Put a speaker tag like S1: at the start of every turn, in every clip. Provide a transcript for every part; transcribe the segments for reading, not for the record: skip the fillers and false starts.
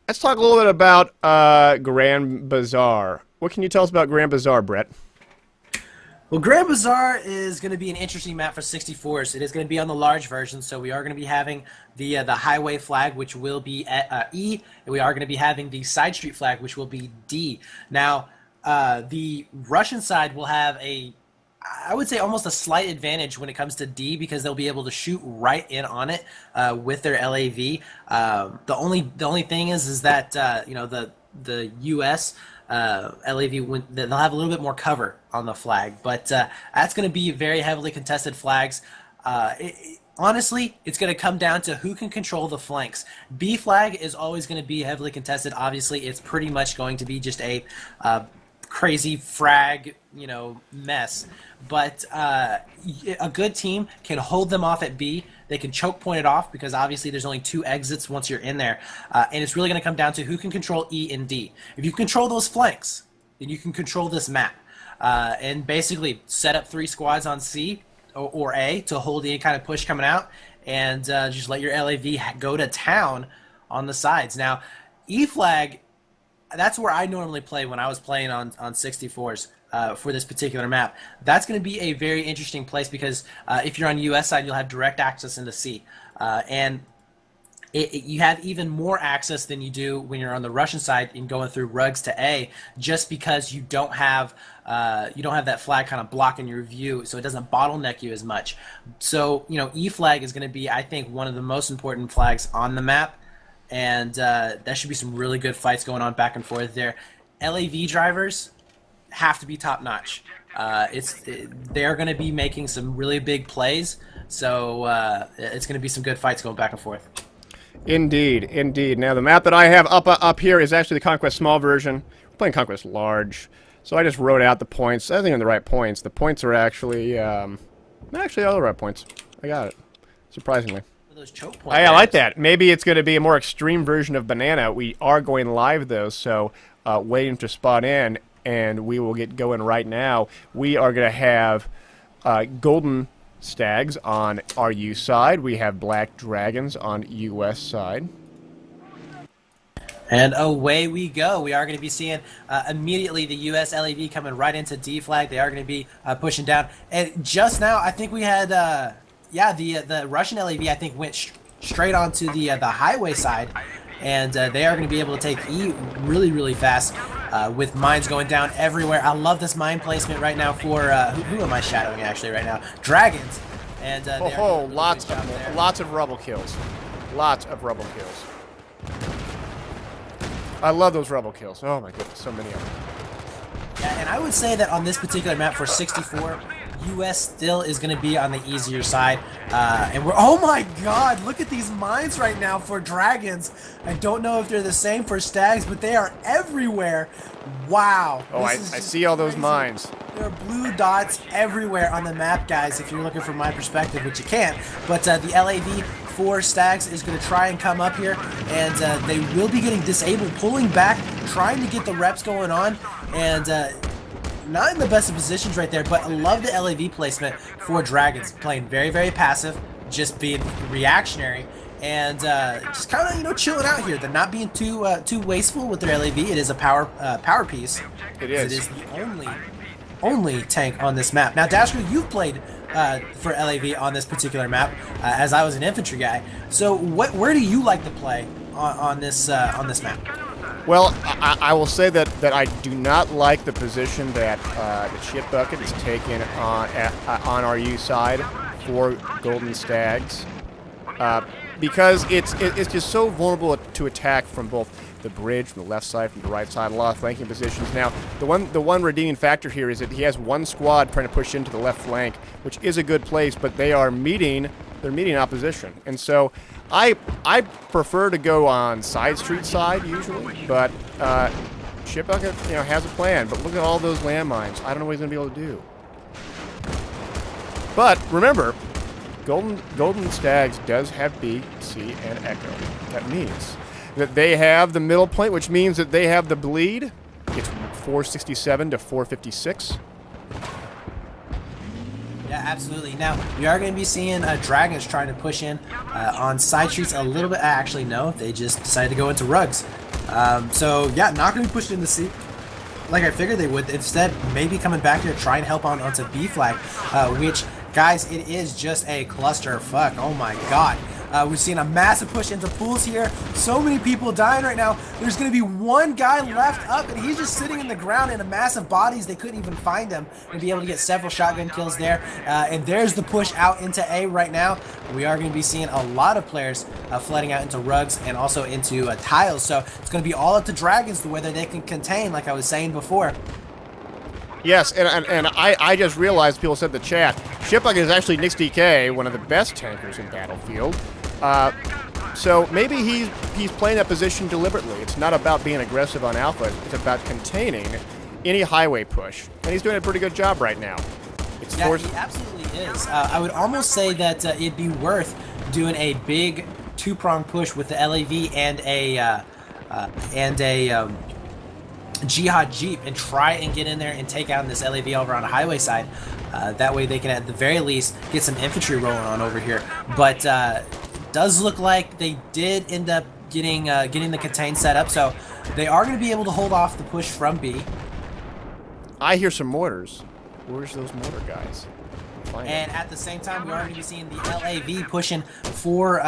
S1: Let's talk a little bit about Grand Bazaar. What can you tell us about Grand Bazaar, Brett?
S2: Well, Grand Bazaar is going to be an interesting map for 64s. It is going to be on the large version, so we are going to be having the highway flag, which will be at E, and we are going to be having the side street flag, which will be D. Now, the Russian side will have I would say almost a slight advantage when it comes to D because they'll be able to shoot right in on it with their LAV. The only thing is that the U.S. LAV they'll have a little bit more cover on the flag, but that's going to be very heavily contested flags. Honestly, it's going to come down to who can control the flanks. B flag is always going to be heavily contested. Obviously, it's pretty much going to be just a crazy frag, mess. But a good team can hold them off at B. They can choke point it off because obviously there's only 2 exits once you're in there. And it's really going to come down to who can control E and D. If you control those flanks, then you can control this map. And basically set up 3 squads on C or A to hold any kind of push coming out. And just let your LAV go to town on the sides. Now, E flag, that's where I normally play when I was playing on 64s. For this particular map. That's going to be a very interesting place because if you're on US side, you'll have direct access into C. And you have even more access than you do when you're on the Russian side and going through rugs to A, just because you don't have that flag kind of blocking your view, so it doesn't bottleneck you as much. So, E flag is going to be, I think, one of the most important flags on the map, and that should be some really good fights going on back and forth there. LAV drivers have to be top notch. They're going to be making some really big plays, so it's going to be some good fights going back and forth.
S1: Indeed, indeed. Now the map that I have up here is actually the Conquest Small version. We're playing Conquest Large, so I just wrote out the points. I think they're the right points. The points are actually all the right points. I got it, surprisingly.
S2: Those choke
S1: I like that. Maybe it's going to be a more extreme version of Banana. We are going live though, so waiting to spot in. And we will get going right now. We are going to have golden stags on our U side. We have black dragons on US side.
S2: And away we go. We are going to be seeing immediately the US LAV coming right into D flag. They are going to be pushing down. And just now, I think we had, the Russian LAV, I think, went straight onto the highway side. And they are going to be able to take E really, really fast with mines going down everywhere. I love this mine placement right now for who am I shadowing actually right now? Dragons. And
S1: lots of rubble kills. Lots of rubble kills. I love those rubble kills. Oh my goodness, so many of them.
S2: Yeah, and I would say that on this particular map for 64, US still is going to be on the easier side. And oh my god, look at these mines right now for dragons. I don't know if they're the same for stags, but they are everywhere. Wow.
S1: Oh, I see all those mines.
S2: There are blue dots everywhere on the map, guys, if you're looking from my perspective, which you can't. But the LAV for stags is going to try and come up here, and they will be getting disabled, pulling back, trying to get the reps going on, and not in the best of positions right there, but I love the LAV placement for dragons, playing very, very passive, just being reactionary, and just kind of chilling out here. They're not being too wasteful with their LAV. It is a power piece.
S1: It is.
S2: It is the only tank on this map. Now, Dashker, you've played for LAV on this particular map, as I was an infantry guy. So, where do you like to play on this map?
S1: Well, I will say that I do not like the position that the Chip Bucket is taking on our U side for Golden Stags, because it's just so vulnerable to attack from both the bridge, from the left side, from the right side, a lot of flanking positions. Now, the one redeeming factor here is that he has one squad trying to push into the left flank, which is a good place, but they're meeting opposition, and so I prefer to go on side street side usually, but Chip Bucket has a plan. But look at all those landmines. I don't know what he's gonna be able to do. But remember, Golden Stags does have B, C, and Echo. That means that they have the middle point, which means that they have the bleed. It's 467 to 456.
S2: Yeah, absolutely. Now, we are going to be seeing dragons trying to push in on side streets a little bit. Actually, no, they just decided to go into rugs. So yeah, not going to be pushed into C like I figured they would. Instead, maybe coming back here to try and help onto B flag, which, guys, it is just a clusterfuck. Oh my god. We've seen a massive push into pools here. So many people dying right now. There's going to be one guy left up, and he's just sitting in the ground in a massive bodies. They couldn't even find him and be able to get several shotgun kills there. And there's the push out into A right now. We are going to be seeing a lot of players flooding out into rugs and also into tiles. So it's going to be all up to Dragons to whether they can contain, like I was saying before.
S1: Yes, and I just realized people said in the chat, Shipbucket is actually Nix DK, one of the best tankers in Battlefield. So maybe he's playing that position deliberately. It's not about being aggressive on Alpha. It's about containing any highway push. And he's doing a pretty good job right now. It's
S2: yeah, he absolutely is. I would almost say that it'd be worth doing a big two-prong push with the LAV and a Jihad Jeep and try and get in there and take out this LAV over on the highway side. That way they can at the very least get some infantry rolling on over here. But does look like they did end up getting the contain set up, so they are going to be able to hold off the push from B.
S1: I hear some mortars. Where's those mortar guys?
S2: And at the same time, we are going to be seeing the LAV pushing for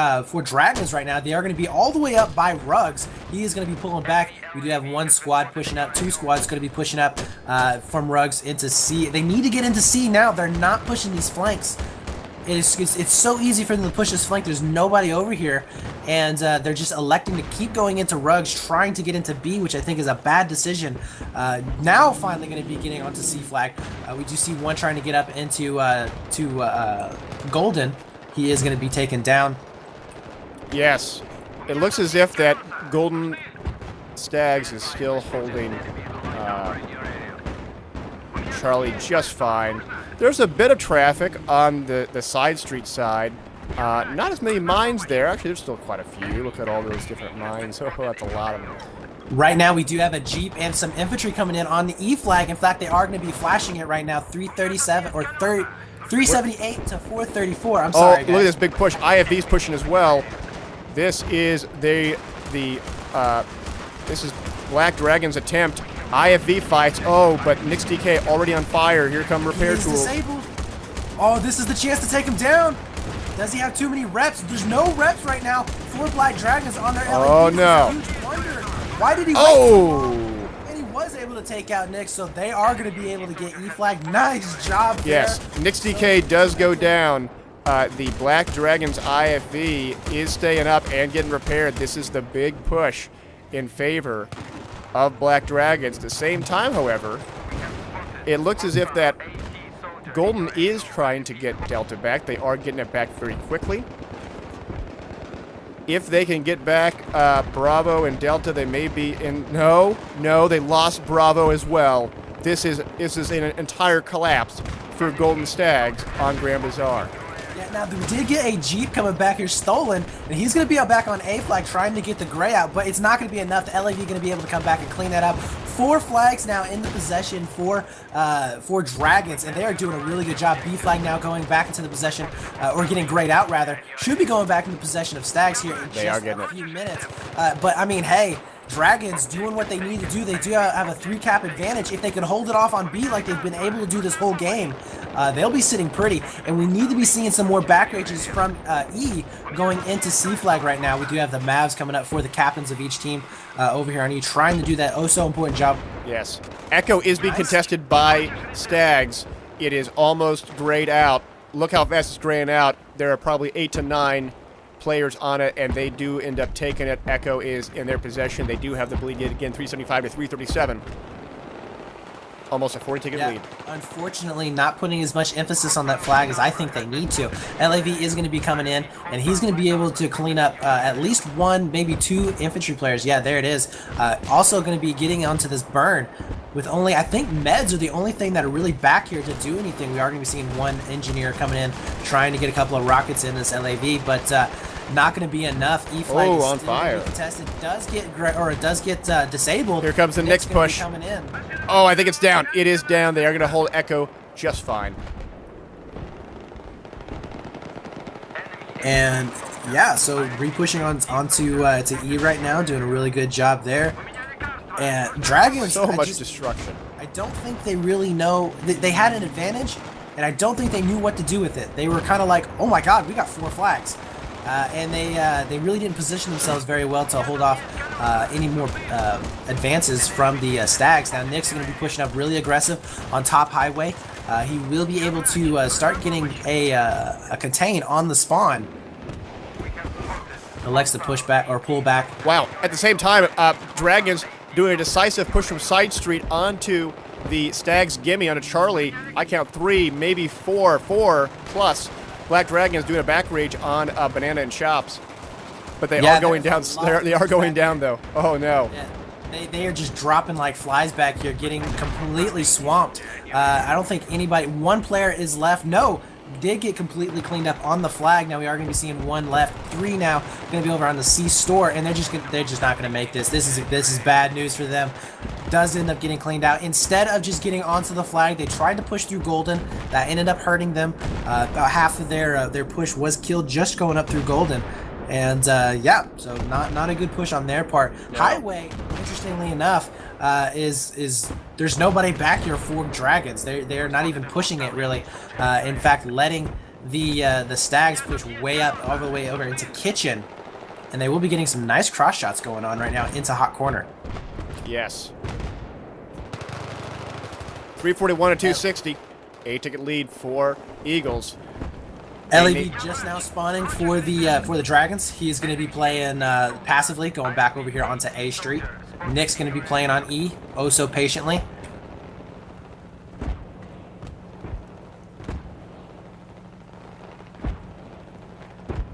S2: Dragons right now. They are going to be all the way up by Rugs. He is going to be pulling back. We do have one squad pushing up. Two squads going to be pushing up from Rugs into C. They need to get into C now. They're not pushing these flanks. It's so easy for them to push this flank. There's nobody over here, and they're just electing to keep going into Rugs, trying to get into B, which I think is a bad decision. Now finally going to be getting onto C flag. We do see one trying to get up into Golden. He is going to be taken down.
S1: Yes, it looks as if that Golden Stags is still holding Charlie just fine. There's a bit of traffic on the side street side. Not as many mines there. Actually, there's still quite a few. Look at all those different mines. Oh, that's a lot of them.
S2: Right now, we do have a Jeep and some infantry coming in on the E flag. In fact, they are going to be flashing it right now. 337 or 378 to 434. I'm sorry, guys.
S1: Look at this big push. IFV's pushing as well. This is this is Black Dragon's attempt. IFV fights. Oh, but Nix DK already on fire. Here come repair tools.
S2: He's disabled. Oh, this is the chance to take him down. Does he have too many reps? There's no reps right now for Black Dragons on their LAV.
S1: Oh, no.
S2: Huge wonder. Why did he wait
S1: so long?
S2: And he was able to take out Nix, so they are going to be able to get E flag. Nice job there.
S1: Yes, Nix DK does go down. The Black Dragons IFV is staying up and getting repaired. This is the big push in favor of Black Dragons. At the same time, however, it looks as if that Golden is trying to get Delta back. They are getting it back very quickly. If they can get back Bravo and Delta, they may be in... No, they lost Bravo as well. This is an entire collapse for Golden Stags on Grand Bazaar.
S2: Yeah, now we did get a Jeep coming back here stolen, and he's going to be out back on A flag trying to get the gray out, but it's not going to be enough. The LAV going to be able to come back and clean that up. 4 flags now in the possession for Dragons, and they are doing a really good job. B flag now going back into the possession, or getting grayed out rather. Should be going back into possession of Stags here in just a few minutes. But I mean, hey, Dragons doing what they need to do. They do have a 3-cap advantage. If they can hold it off on B like they've been able to do this whole game, they'll be sitting pretty. And we need to be seeing some more back rages from E going into C flag right now. We do have the Mavs coming up for the captains of each team over here on E, trying to do that oh so important job.
S1: Yes. Echo is being contested by Stags. It is almost grayed out. Look how fast it's graying out. There are probably 8 to 9 players on it, and they do end up taking it. Echo is in their possession. They do have the bleed yet again, 375 to 337. Almost a 40-ticket lead.
S2: Unfortunately, not putting as much emphasis on that flag as I think they need to. LAV is going to be coming in, and he's going to be able to clean up at least 1, maybe 2 infantry players. Yeah, there it is. Also going to be getting onto this burn with only, I think, meds are the only thing that are really back here to do anything. We are going to be seeing 1 engineer coming in, trying to get a couple of rockets in this LAV, but not going to be enough. E flag is
S1: on fire.
S2: Contested. Does get disabled.
S1: Here comes the next push.
S2: Coming in.
S1: Oh, I think it's down. It is down. They are going to hold Echo just fine.
S2: And Yeah, so re-pushing onto to E right now, doing a really good job there. And Dragons,
S1: So much destruction.
S2: I don't think they really know. They had an advantage, and I don't think they knew what to do with it. They were kind of like, oh my god, we got 4 flags. And they really didn't position themselves very well to hold off any more advances from the Stags. Now Nick's going to be pushing up really aggressive on top highway. He will be able to start getting a contain on the spawn. Elects to push back or pull back.
S1: Wow. At the same time, Dragons doing a decisive push from side street onto the Stags gimme onto Charlie. I count 3, maybe 4 plus. Black Dragons doing a back rage on Banana and Chops. But they are going down. They are going down, though. Oh, no.
S2: Yeah. They are just dropping like flies back here, getting completely swamped. I don't think anybody... One player is left. No, did get completely cleaned up on the flag. Now we are going to be seeing 1 left. 3 now going to be over on the C store, and they're just not going to make this. This is bad news for them. Does end up getting cleaned out. Instead of just getting onto the flag, they tried to push through Golden. That ended up hurting them. About half of their push was killed just going up through Golden. And yeah, so not a good push on their part. No. Highway, interestingly enough, is there's nobody back here for Dragons. They're not even pushing it really. In fact, letting the Stags push way up all the way over into Kitchen, and they will be getting some nice cross shots going on right now into Hot Corner.
S1: Yes. 341 to 260. 8-ticket lead for Eagles.
S2: LAV just now spawning for the Dragons. He's going to be playing passively, going back over here onto A Street. Nick's going to be playing on E, oh so patiently.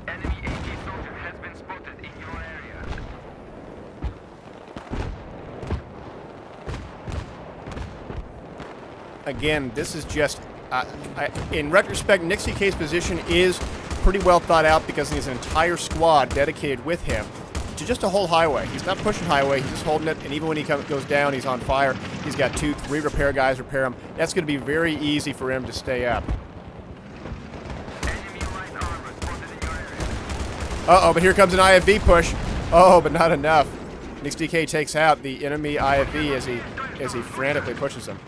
S3: Enemy AT soldier has been spotted in your area.
S1: Again, this is just... in retrospect, Nick CK's position is pretty well thought out because he has an entire squad dedicated with him to just a whole highway. He's not pushing highway, he's just holding it, and even when he goes down, he's on fire. He's got 2, 3 repair guys repair him. That's going to be very easy for him to stay up.
S3: Enemy light armor spotted in your area.
S1: Uh-oh, but here comes an IFV push. Oh, but not enough. Nick CK takes out the enemy IFV as he frantically pushes him.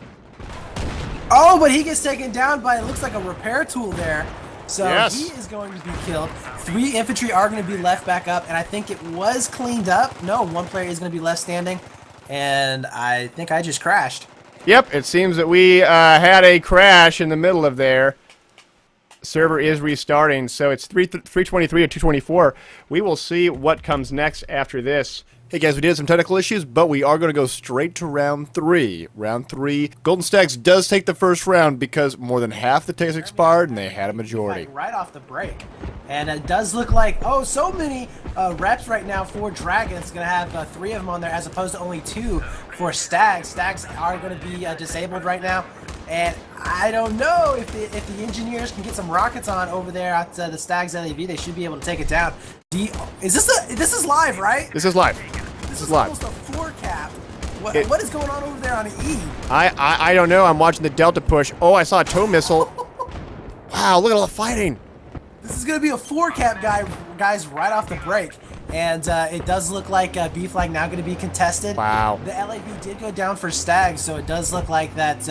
S2: Oh, but he gets taken down by, it looks like a repair tool there. So
S1: yes.
S2: He is going to be killed. 3 infantry are going to be left back up, and I think it was cleaned up. No, 1 player is going to be left standing, and I think I just crashed.
S1: Yep, it seems that we had a crash in the middle of there. Server is restarting, so it's 323 to 224. We will see what comes next after this. Hey guys, we did have some technical issues, but we are going to go straight to round 3. Round 3. Golden Stags does take the first round because more than half the tickets expired and they had a majority.
S2: Right off the break. And it does look like, oh, so many reps right now for Dragons. Going to have 3 of them on there as opposed to only 2 for Stags. Stags are going to be disabled right now. And I don't know if the engineers can get some rockets on over there at the Stags LAV. They should be able to take it down. This is live, right?
S1: This is live.
S2: This is live. Almost a 4 cap. What is going on over there on E?
S1: I don't know. I'm watching the Delta push. Oh, I saw a tow missile. Wow, look at all the fighting.
S2: This is going to be a 4 cap, guys, right off the break. And it does look like B flag now going to be contested.
S1: Wow.
S2: The LAV did go down for Stags, so it does look like that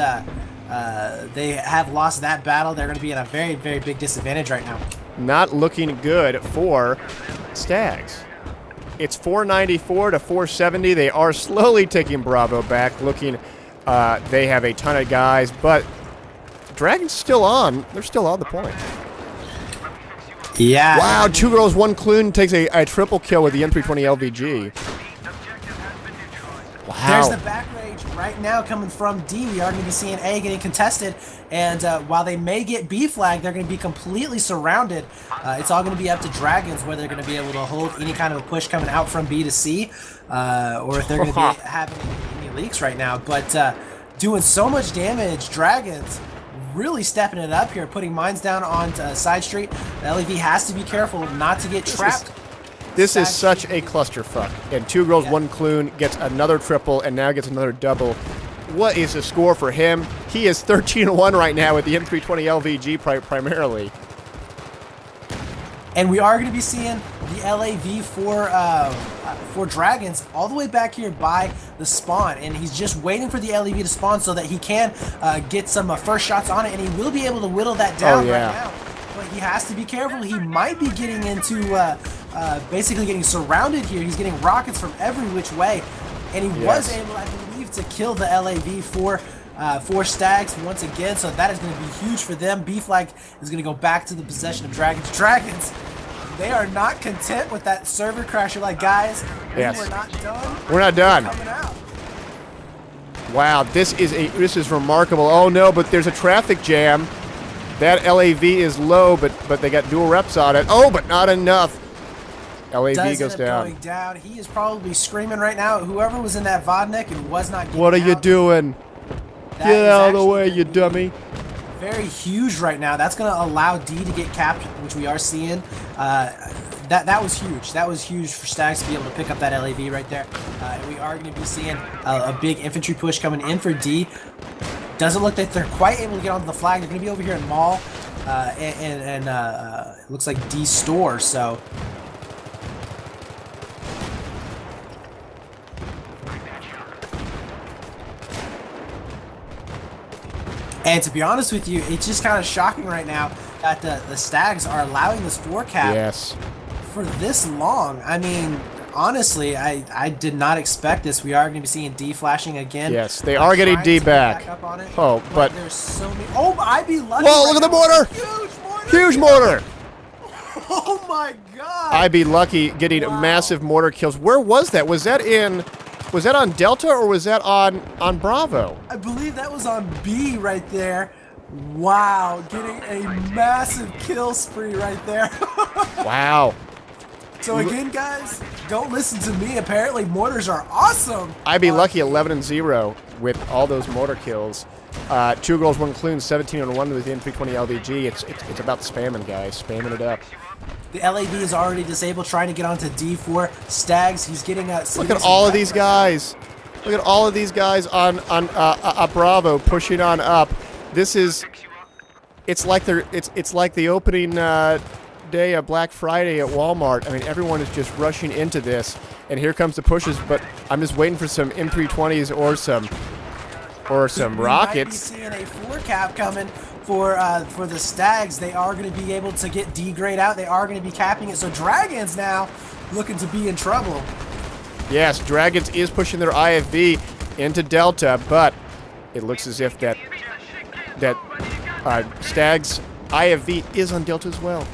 S2: they have lost that battle. They're going to be in a very, very big disadvantage right now.
S1: Not looking good for Stags. It's 494 to 470. They are slowly taking Bravo back. Looking, they have a ton of guys, but Dragon's still on. They're still on the point.
S2: Yeah.
S1: Wow, 2 girls, 1 Clune takes a triple kill with the M320 LVG. Wow.
S2: There's the back rage right now coming from D. We are going to be seeing A getting contested, and while they may get B flag, they're going to be completely surrounded. It's all going to be up to Dragons whether they're going to be able to hold any kind of a push coming out from B to C, or if they're going to be having any leaks right now. But doing so much damage, Dragons really stepping it up here, putting mines down on side street. The LAV has to be careful not to get trapped.
S1: This is such a clusterfuck. And 2 girls, 1 Clune gets another triple and now gets another double. What is the score for him? He is 13-1 right now with the M320 LVG primarily.
S2: And we are going to be seeing the LAV for Dragons all the way back here by the spawn. And he's just waiting for the LAV to spawn so that he can get some first shots on it. And he will be able to whittle that down right now. But he has to be careful. He might be getting into basically getting surrounded here. He's getting rockets from every which way. And he was able, I believe, to kill the LAV for Stags once again, so that is going to be huge for them. B-Flag is going to go back to the possession of Dragons. Dragons, they are not content with that server crash. You're like, guys, we're not done.
S1: We're not done.
S2: Coming out.
S1: Wow, this is remarkable. Oh no, but there's a traffic jam. That LAV is low, but they got dual reps on it. Oh, but not enough. LAV goes down.
S2: Going down. He is probably screaming right now. Whoever was in that Vodnik and was not getting
S1: What are you doing? Get out of the way, you dummy.
S2: Very huge right now. That's going to allow D to get capped, which we are seeing. That was huge. That was huge for Stags to be able to pick up that LAV right there. We are going to be seeing a big infantry push coming in for D. Doesn't look like they're quite able to get onto the flag. They're going to be over here in Mall and it looks like D store. So. And to be honest with you, it's just kind of shocking right now that the Stags are allowing this 4-cap for this long. I mean, honestly, I did not expect this. We are going to be seeing D flashing again.
S1: Yes, they are getting D back.
S2: Up on it,
S1: oh, but
S2: there's so many. Oh, I'd be lucky.
S1: Whoa, look at the mortar!
S2: Huge mortar!
S1: Huge mortar!
S2: Oh my God!
S1: I'd be lucky getting massive mortar kills. Where was that? Was that on Delta or was that on Bravo?
S2: I believe that was on B right there. Wow, getting a massive kill spree right there.
S1: Wow.
S2: So again, guys, don't listen to me. Apparently, mortars are awesome.
S1: I'd be lucky 11-0 with all those mortar kills. 2 girls, 1 clune, 17-1 with the N320 LVG. It's about spamming, guys. Spamming it up.
S2: The LAV is already disabled, trying to get onto D4. Stags, he's getting a...
S1: Look at all of these guys. Look at all of these guys on Bravo pushing on up. This is... It's like the opening day of Black Friday at Walmart. I mean, everyone is just rushing into this. And here comes the pushes, but I'm just waiting for some M320s or some rockets.
S2: We might be seeing a 4-cap coming for the Stags. They are going to be able to get D grade out. They are going to be capping it. So Dragons now looking to be in trouble.
S1: Yes, Dragons is pushing their IFV into Delta, but it looks as if that Stags IFV is on Delta as well.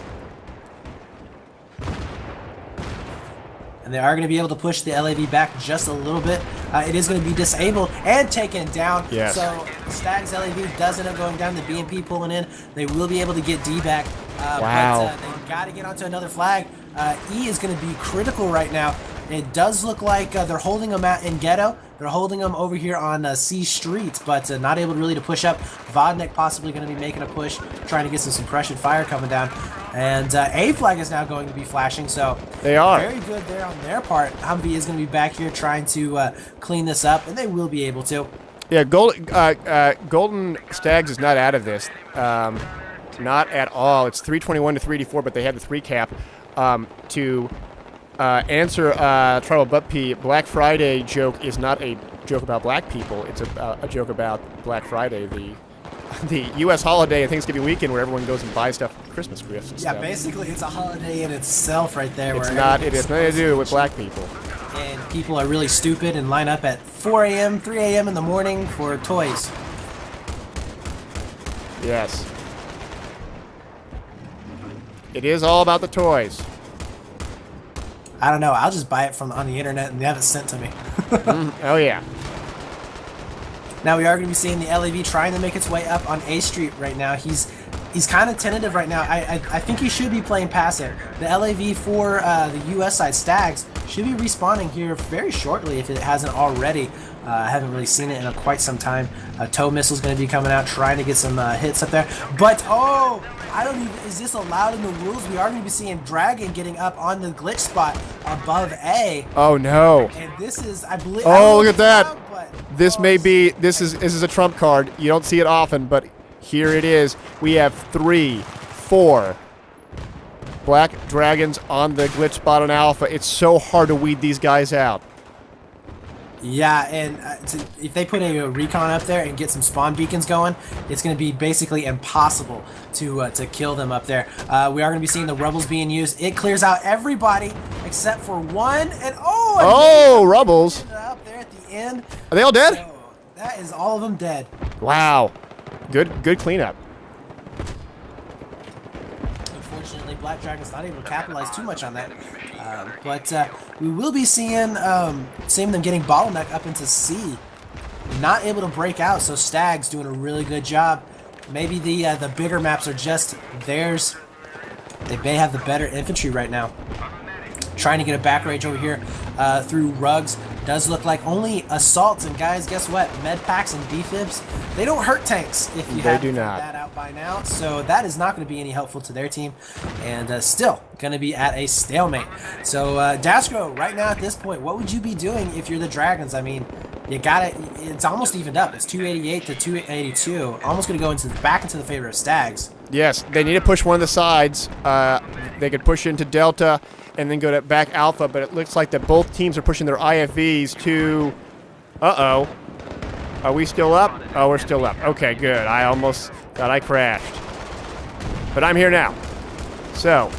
S2: And they are going to be able to push the LAV back just a little bit. It is going to be disabled and taken down.
S1: Yes.
S2: So Stags LAV does end up going down. The BMP pulling in. They will be able to get D back.
S1: Wow.
S2: But they've got to get onto another flag. E is going to be critical right now. It does look like they're holding them in Ghetto. They're holding them over here on C Street, but not able really to push up. Vodnik possibly going to be making a push, trying to get some suppression fire coming down. And A flag is now going to be flashing, so
S1: they are
S2: very good there on their part. Humvee is going to be back here trying to clean this up, and they will be able to.
S1: Yeah, Golden Stags is not out of this, not at all. It's 321 to 384, but they had the 3-cap to answer Tribal Butt P. Black Friday joke is not a joke about black people. It's a joke about Black Friday, the U.S. holiday and Thanksgiving weekend where everyone goes and buys stuff, Christmas gifts and stuff.
S2: Basically it's a holiday in itself right there.
S1: It has nothing to do with black people.
S2: And people are really stupid and line up at 4 a.m., 3 a.m. in the morning for toys.
S1: Yes. It is all about the toys.
S2: I don't know. I'll just buy it on the internet and they have it sent to me.
S1: Oh, yeah.
S2: Now we are going to be seeing the LAV trying to make its way up on A Street right now. He's kind of tentative right now. I think he should be playing passive. The LAV for the US side Stags should be respawning here very shortly if it hasn't already. I haven't really seen it in quite some time. Tow missile's going to be coming out trying to get some hits up there. But, oh, I don't even, is this allowed in the rules? We are going to be seeing Dragon getting up on the glitch spot above A.
S1: Oh, no.
S2: And this is, I believe.
S1: Oh, look at that. This may be, this is a trump card. You don't see it often, but here it is. We have 3, 4. Black Dragons on the glitch spot on Alpha. It's so hard to weed these guys out.
S2: Yeah, and if they put a recon up there and get some spawn beacons going, it's going to be basically impossible to kill them up there. We are going to be seeing the Rebels being used. It clears out everybody except for one, and
S1: Rebels
S2: up there at the end.
S1: Are they all dead?
S2: So that is all of them dead.
S1: Wow, good cleanup.
S2: Unfortunately, Black Dragon's not able to capitalize too much on that. But we will be seeing them getting bottleneck up into C. Not able to break out, so Stag's doing a really good job. Maybe the bigger maps are just theirs. They may have the better infantry right now. Trying to get a back range over here through rugs. Does look like only assaults, and guys, guess what? Med packs and defibs, they don't hurt tanks if you haven't figured that out by now. So that is not going to be any helpful to their team, and still going to be at a stalemate. So Dasco, right now at this point, what would you be doing if you're the Dragons? I mean, you got it. It's almost evened up. It's 288 to 282. Almost going to go back into the favor of Stags.
S1: Yes, they need to push one of the sides. They could push into Delta and then go to back Alpha, but it looks like that both teams are pushing their IFVs to... Uh-oh. Are we still up? Oh, we're still up. Okay, good. I almost thought I crashed. But I'm here now. So,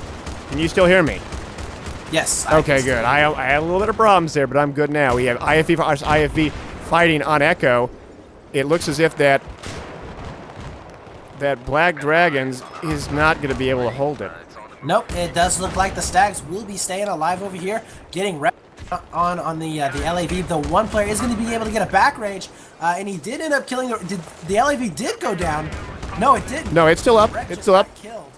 S1: can you still hear me?
S2: Yes.
S1: Okay, good. I had a little bit of problems there, but I'm good now. We have IFV versus IFV fighting on Echo. It looks as if that Black Dragons is not going to be able to hold it.
S2: Nope, it does look like the Stags will be staying alive over here, getting rep on the LAV. The one player is going to be able to get a back range, and he did end up killing. The LAV did go down. No, it didn't.
S1: No, it's still up. It's still up.
S2: Killed.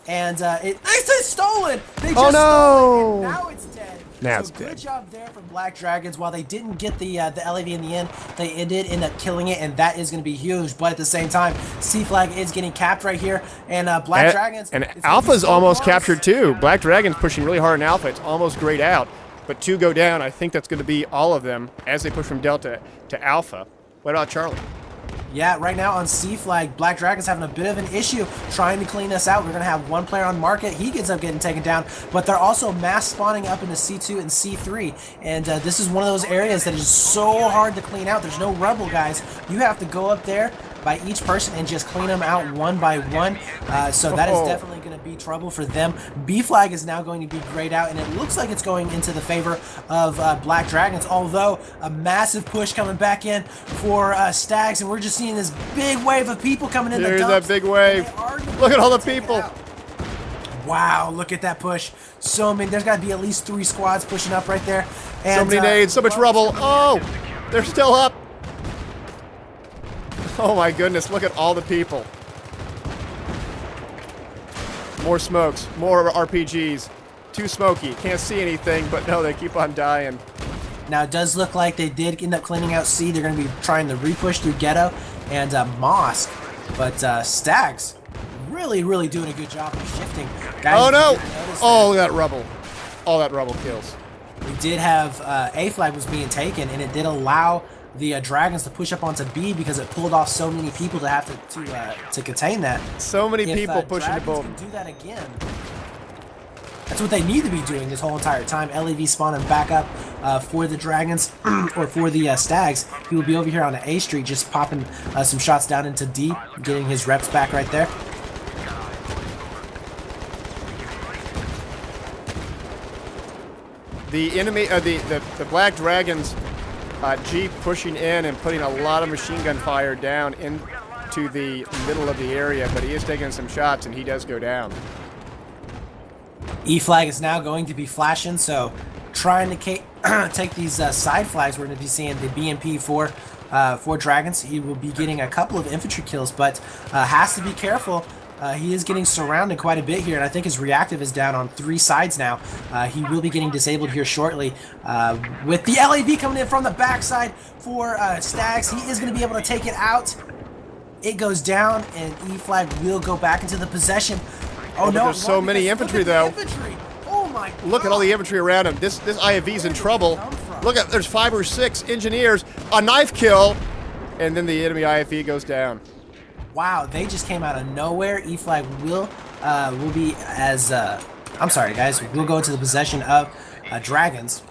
S2: And it's stolen. They just
S1: stole it.
S2: Now it's dead.
S1: Now
S2: so
S1: it's dead.
S2: Good job there from Black Dragons. While they didn't get the LAV in the end, they did end up killing it, and that is going to be huge. But at the same time, C Flag is getting capped right here, and Black Dragons.
S1: And Alpha's almost captured too. Black Dragons pushing really hard in Alpha. It's almost grayed out, but 2 go down. I think that's going to be all of them as they push from Delta to Alpha. What about Charlie?
S2: Yeah, right now on C Flag, Black Dragon's having a bit of an issue trying to clean us out. We're going to have one player on market. He gets up getting taken down, but they're also mass spawning up into C2 and C3. And this is one of those areas that is so hard to clean out. There's no Rebel guys. You have to go up there by each person and just clean them out one by one. So that is definitely going to be trouble for them. B Flag is now going to be grayed out, and it looks like it's going into the favor of Black Dragons, although a massive push coming back in for Stags, and we're just seeing this big wave of people coming in.
S1: There's that big wave. Look at all the people.
S2: Wow, look at that push. So many. There's got to be at least 3 squads pushing up right there. And,
S1: so many nades, so much rubble. Oh, they're still up. Oh my goodness, look at all the people. More smokes, more RPGs. Too smoky, can't see anything, but no, they keep on dying.
S2: Now it does look like they did end up cleaning out C. They're going to be trying to repush through Ghetto and Mosque. But Stags really doing a good job of shifting. Guys,
S1: oh no! Oh, that rubble. All that rubble kills.
S2: We did have A Flag was being taken, and it did allow the Dragons to push up onto B because it pulled off so many people to have to contain that.
S1: So many people pushing the boat.
S2: Can do that again. That's what they need to be doing this whole entire time. LEV spawning back up for the Dragons or for the Stags. He will be over here on A Street just popping some shots down into D, getting his reps back right there.
S1: The enemy, the Black Dragons, Jeep pushing in and putting a lot of machine gun fire down into the middle of the area, but he is taking some shots and he does go down.
S2: E Flag is now going to be flashing, so trying to take these side flags. We're going to be seeing the BMP for Dragons. He will be getting a couple of infantry kills, but has to be careful. He is getting surrounded quite a bit here, and I think his reactive is down on 3 sides now. He will be getting disabled here shortly. With the LAV coming in from the backside for Stags, he is going to be able to take it out. It goes down, and E Flag will go back into the possession. Oh no!
S1: There's so many infantry though.
S2: Oh my God.
S1: Look at all the infantry around him. This IFV's in trouble. Look at there's 5 or 6 engineers. A knife kill, and then the enemy IFV goes down.
S2: Wow, they just came out of nowhere. E Flag will be as I'm sorry, guys. We'll go into the possession of Dragons.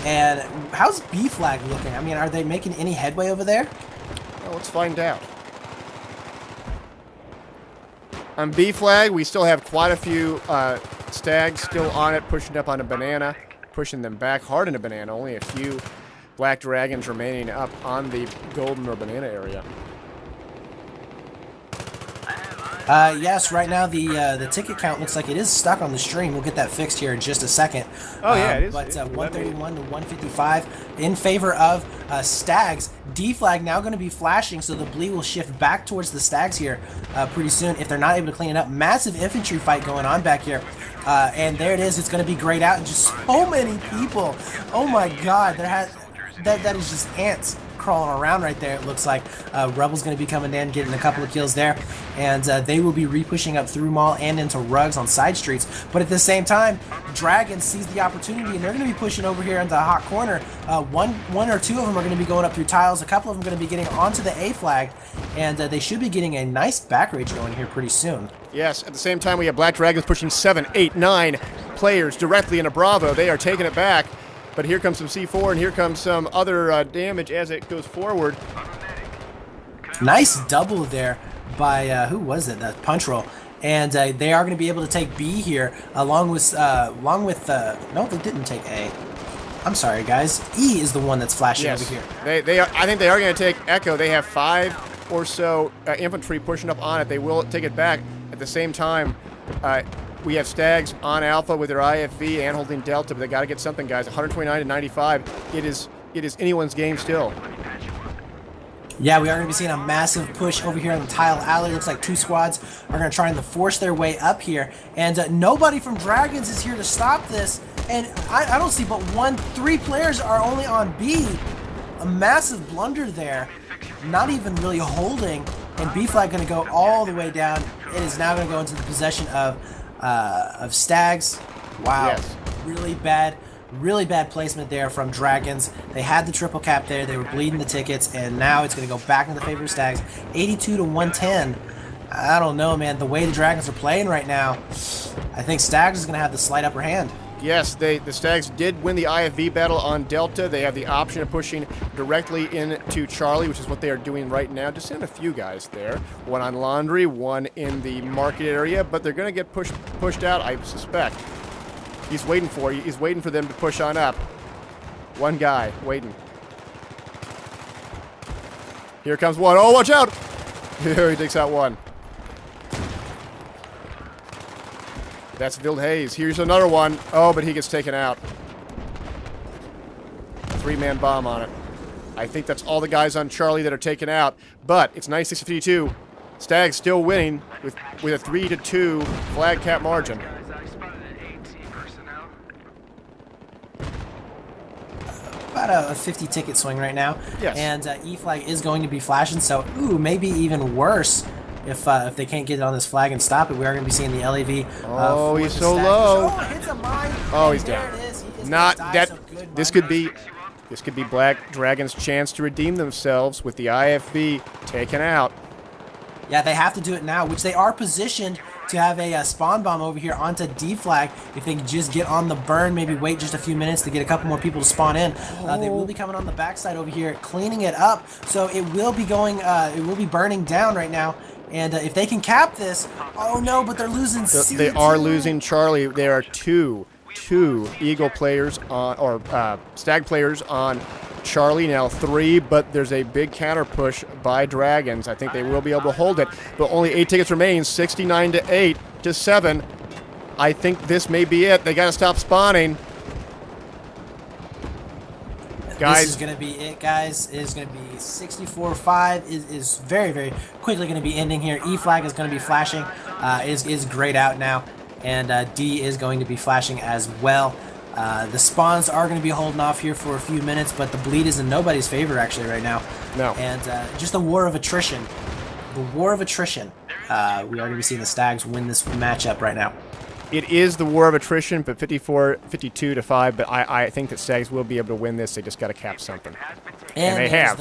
S2: And how's B flag looking? I mean, are they making any headway over there?
S1: Well, let's find out. On B flag, we still have quite a few stags still on it, pushing up on a banana, pushing them back hard in a banana. Only a few black dragons remaining up on the golden or banana area.
S2: Yes, right now the ticket count looks like it is stuck on the stream. We'll get that fixed here in just a second.
S1: Oh, yeah, it is.
S2: But 131 to 155 in favor of Stags. D flag now going to be flashing, so the bleed will shift back towards the Stags here pretty soon if they're not able to clean it up. Massive infantry fight going on back here. And there it is. It's going to be grayed out, and just so many people. Oh my God, that is just ants crawling around right there. It looks like Rebel's going to be coming in, getting a couple of kills there, and they will be re-pushing up through Mall and into Rugs on side streets. But at the same time, Dragon sees the opportunity, and they're going to be pushing over here into the hot corner. One or two of them are going to be going up through tiles. A couple of them are going to be getting onto the A flag, and they should be getting a nice back rage going here pretty soon.
S1: Yes, at the same time, we have Black Dragons pushing 7, 8, 9 players directly into Bravo. They are taking it back. But here comes some C4, and here comes some other damage as it goes forward.
S2: Nice double there by, who was it? That Punch Roll. And they are going to be able to take B here, along with, no, they didn't take A. I'm sorry, guys. E is the one that's flashing over here.
S1: I think they are going to take Echo. They have 5 or so infantry pushing up on it. They will take it back. At the same time, we have Stags on Alpha with their IFV and holding Delta, but they got to get something, guys. 129 to 95. It is anyone's game still.
S2: Yeah, we are going to be seeing a massive push over here on the Tile Alley. Looks like 2 squads are going to try and force their way up here. And nobody from Dragons is here to stop this. And I don't see but 3 players are only on B. A massive blunder there. Not even really holding. And B flag going to go all the way down. It is now going to go into the possession of Stags. Wow. Yes. Really bad placement there from Dragons. They had the triple cap there. They were bleeding the tickets, and now it's going to go back into the favor of Stags. 82 to 110. I don't know, man. The way the Dragons are playing right now, I think Stags is going to have the slight upper hand.
S1: Yes, the Stags did win the IFV battle on Delta. They have the option of pushing directly into Charlie, which is what they are doing right now. Just send a few guys there. One on Laundry, one in the market area, but they're going to get pushed out, I suspect. He's waiting for you. He's waiting for them to push on up. One guy waiting. Here comes one. Oh, watch out! Here he takes out one. That's Vild Hayes. Here's another one. Oh, but he gets taken out. 3-man bomb on it. I think that's all the guys on Charlie that are taken out. But it's 96-52. Stags still winning with a 3-2 flag cap margin.
S2: About a 50 ticket swing right now.
S1: Yes.
S2: And E flag is going to be flashing, so maybe even worse if they can't get it on this flag and stop it. We are going to be seeing the LAV.
S1: Oh, he's so low.
S2: Oh, hits a mine.
S1: Oh, he's down.
S2: There it is. He is
S1: Not
S2: gonna die,
S1: that.
S2: so good
S1: This
S2: mine
S1: could be Black Dragon's chance to redeem themselves with the IFV taken out.
S2: Yeah, they have to do it now, which they are positioned to have a spawn bomb over here onto D flag. If they can just get on the burn, maybe wait just a few minutes to get a couple more people to spawn in. They will be coming on the backside over here, cleaning it up. So it will be going, it will be burning down right now. And if they can cap this, oh no, but they're losing C.
S1: They are losing Charlie. There are two Eagle players on, or Stag players on Charlie, now 3, but there's a big counter push by Dragons. I think they will be able to hold it, but only 8 tickets remain, 69 to 8 to 7. I think this may be it. They got to stop spawning. Guys,
S2: This is going to be it, guys. It is going to be 64-5. Is very, very quickly going to be ending here. E flag is going to be flashing. Is grayed out now, and D is going to be flashing as well. The spawns are going to be holding off here for a few minutes, but the bleed is in nobody's favor actually right now.
S1: No.
S2: And just a war of attrition. The war of attrition. We are going to be seeing the Stags win this matchup right now.
S1: it is the war of attrition, but 52 to 5. But I think that Stags will be able to win this. They just got to cap something. And they have.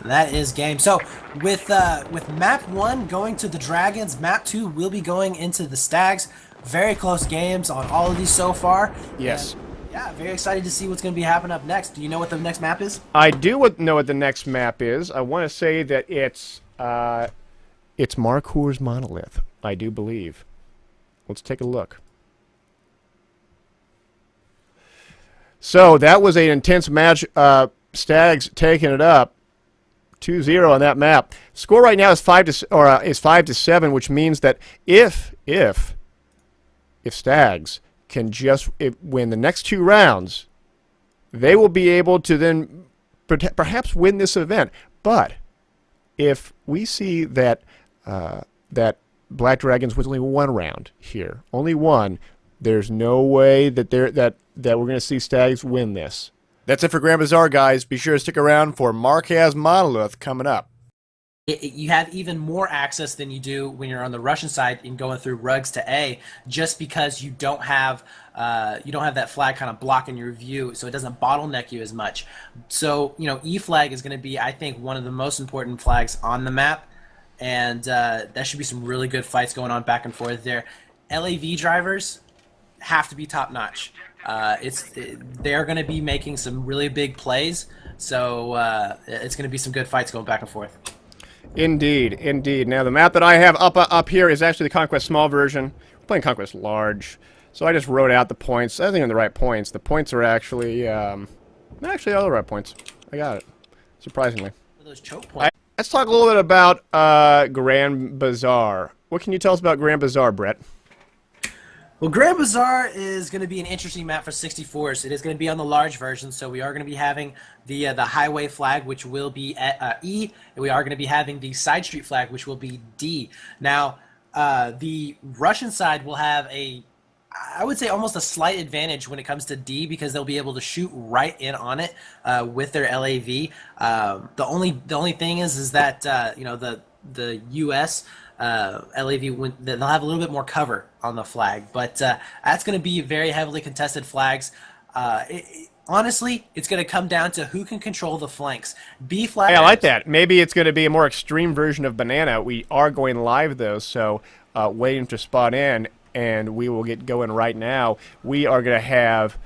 S2: That is game. So with map 1 going to the Dragons, map 2 will be going into the Stags. Very close games on all of these so far.
S1: Yes.
S2: And, yeah, very excited to see what's going to be happening up next. Do you know what the next map is?
S1: I do know what the next map is. I want to say that it's Marcour's Monolith, I do believe. Let's take a look. So that was an intense match. Stags taking it up, 2-0 on that map. Score right now is 5-7, which means that if Stags can just win the next 2 rounds, they will be able to then perhaps win this event. But if we see that that Black Dragons wins only 1 round here, only 1, there's no way that we're going to see Stags win this. That's it for Grand Bazaar, guys. Be sure to stick around for Marquez Monolith coming up.
S2: You have even more access than you do when you're on the Russian side in going through rugs to A, just because you don't have that flag kind of blocking your view, so it doesn't bottleneck you as much. So E flag is going to be, I think, one of the most important flags on the map, and there should be some really good fights going on back and forth there. LAV drivers have to be top notch. They're going to be making some really big plays, so it's going to be some good fights going back and forth.
S1: Indeed, indeed. Now, the map that I have up here is actually the Conquest Small version. We're playing Conquest Large, so I just wrote out the points. I think they're the right points. The points are actually all the right points. I got it, surprisingly.
S2: Those choke points.
S1: Let's talk a little bit about Grand Bazaar. What can you tell us about Grand Bazaar, Brett?
S2: Well, Grand Bazaar is going to be an interesting map for 64s. It is going to be on the large version, so we are going to be having the highway flag, which will be at E, and we are going to be having the side street flag, which will be D. Now, the Russian side will have I would say almost a slight advantage when it comes to D, because they'll be able to shoot right in on it with their LAV. The only thing is that the U.S. LAV, they'll have a little bit more cover on the flag, but that's going to be very heavily contested flags. Honestly, it's going to come down to who can control the flanks. B flag. Hey,
S1: I like that. Maybe it's going to be a more extreme version of Banana. We are going live though, so waiting to spot in, and we will get going right now. We are going to have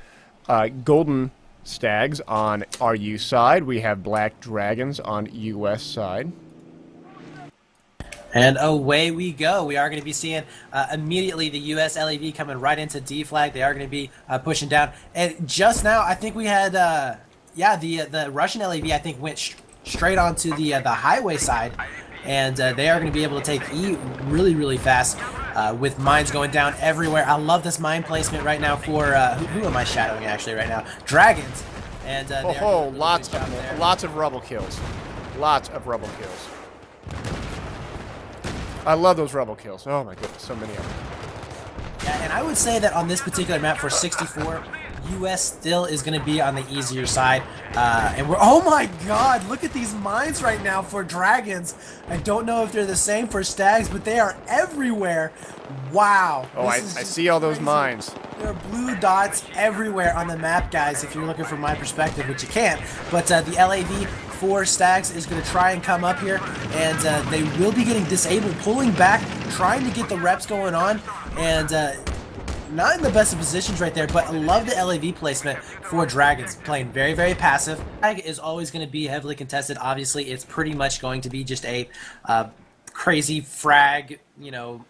S1: Golden Stags on our U side. We have Black Dragons on US side.
S2: And away we go. We are going to be seeing immediately the U.S. LAV coming right into D flag. They are going to be pushing down. And just now, I think we had, the Russian LAV, I think, went straight onto the highway side. And they are going to be able to take E really, really fast with mines going down everywhere. I love this mine placement right now for, who am I shadowing actually right now? Dragons. And
S1: lots of rubble kills. Lots of rubble kills. I love those rebel kills. Oh my goodness, so many of them.
S2: Yeah, and I would say that on this particular map for 64, US still is going to be on the easier side. And oh my god, look at these mines right now for Dragons. I don't know if they're the same for Stags, but they are everywhere. Wow.
S1: Oh, I see all those mines.
S2: There are blue dots everywhere on the map, guys, if you're looking from my perspective, which you can't. But the LAV for Stags is going to try and come up here, and they will be getting disabled, pulling back, trying to get the reps going on, and not in the best of positions right there, but I love the LAV placement for Dragons, playing very, very passive. Flag is always going to be heavily contested. Obviously, it's pretty much going to be just a crazy frag,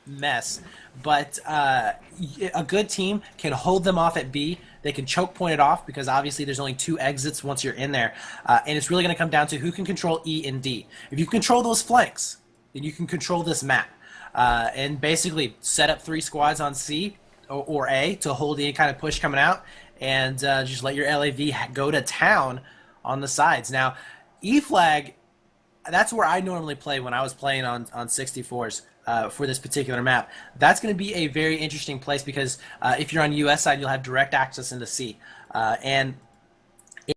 S2: mess. But a good team can hold them off at B. They can choke point it off, because obviously there's only 2 exits once you're in there. And it's really going to come down to who can control E and D. If you control those flanks, then you can control this map. And basically set up 3 squads on C or A to hold any kind of push coming out, and just let your LAV go to town on the sides. Now, E flag, that's where I normally play when I was playing on 64s. For this particular map. That's going to be a very interesting place, because if you're on US side, you'll have direct access into C. And